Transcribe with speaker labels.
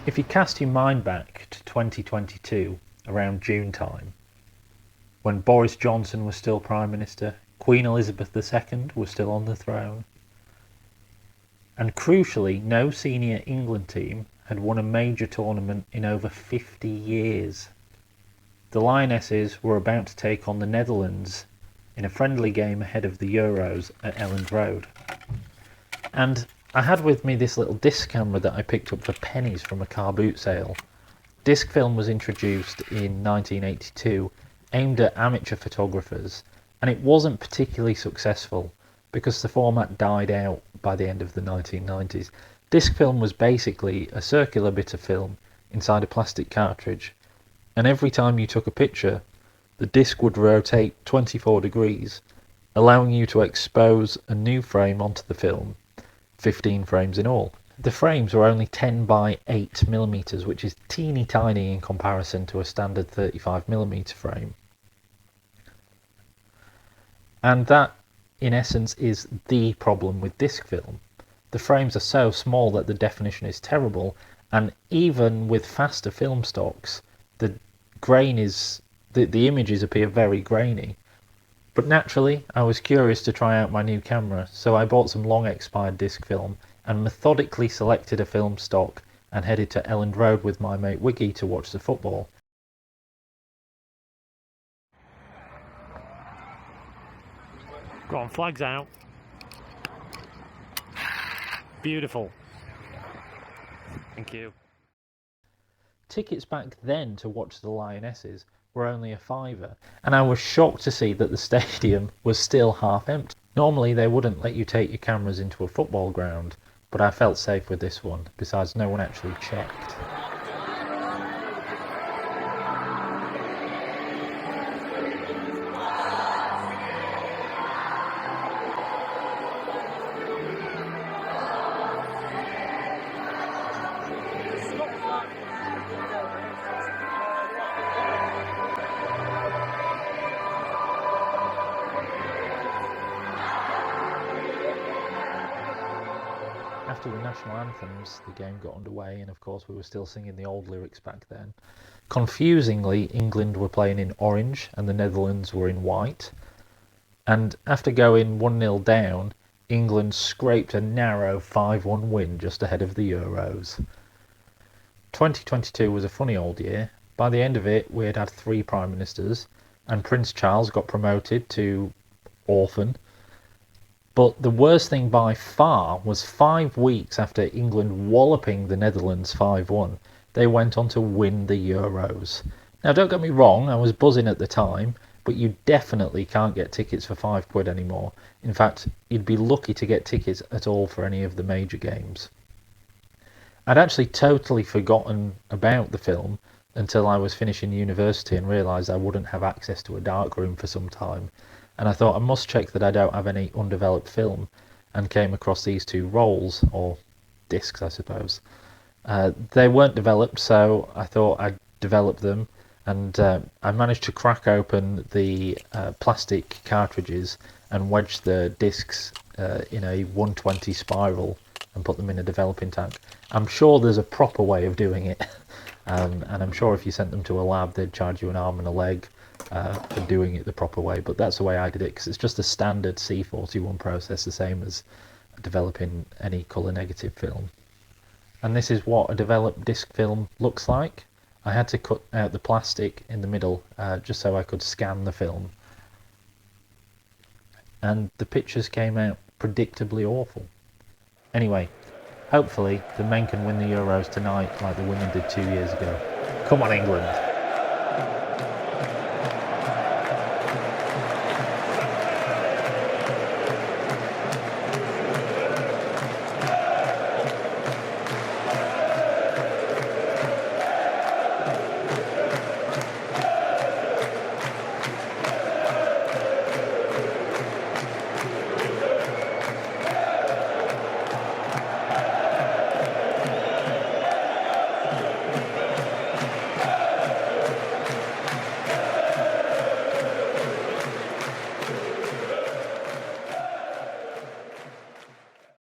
Speaker 1: If you cast your mind back to 2022, around June time, when Boris Johnson was still Prime Minister, Queen Elizabeth II was still on the throne, and crucially, no senior England team had won a major tournament in over 50 years. The Lionesses were about to take on the Netherlands in a friendly game ahead of the Euros at Elland Road. And I had with me this little disc camera that I picked up for pennies from a car boot sale. Disc film was introduced in 1982, aimed at amateur photographers, and it wasn't particularly successful because the format died out by the end of the 1990s. Disc film was basically a circular bit of film inside a plastic cartridge, and every time you took a picture, the disc would rotate 24 degrees, allowing you to expose a new frame onto the film, 15 frames in all. The frames were only 10 by 8 millimeters, which is teeny tiny in comparison to a standard 35 millimeter frame. And that, in essence, is the problem with disc film. The frames are so small that the definition is terrible, and even with faster film stocks, the images appear very grainy. But naturally, I was curious to try out my new camera, so I bought some long expired disc film and methodically selected a film stock and headed to Elland Road with my mate Wiggy to watch the football. Go on, flags out. Beautiful. Thank you. Tickets back then to watch the Lionesses were only a £5, and I was shocked to see that the stadium was still half empty. Normally they wouldn't let you take your cameras into a football ground, but I felt safe with this one, besides no one actually checked. After the national anthems, the game got underway, and of course we were still singing the old lyrics back then. Confusingly, England were playing in orange and the Netherlands were in white. And after going 1-0 down, England scraped a narrow 5-1 win just ahead of the Euros. 2022 was a funny old year. By the end of it, we had 3 Prime Ministers, and Prince Charles got promoted to orphan. But the worst thing by far was 5 weeks after England walloping the Netherlands 5-1, they went on to win the Euros. Now don't get me wrong, I was buzzing at the time, but you definitely can't get tickets for £5 anymore. In fact, you'd be lucky to get tickets at all for any of the major games. I'd actually totally forgotten about the film until I was finishing university and realised I wouldn't have access to a darkroom for some time. And I thought I must check that I don't have any undeveloped film, and came across these 2 rolls, or discs I suppose. They weren't developed, so I thought I'd develop them, and I managed to crack open the plastic cartridges and wedge the discs in a 120 spiral and put them in a developing tank. I'm sure there's a proper way of doing it, and I'm sure if you sent them to a lab they'd charge you an arm and a leg for doing it the proper way, but that's the way I did it because it's just a standard C41 process, the same as developing any colour negative film. And this is what a developed disc film looks like. I had to cut out the plastic in the middle just so I could scan the film, and the pictures came out predictably awful. Anyway, hopefully the men can win the Euros tonight like the women did 2 years ago. Come on England!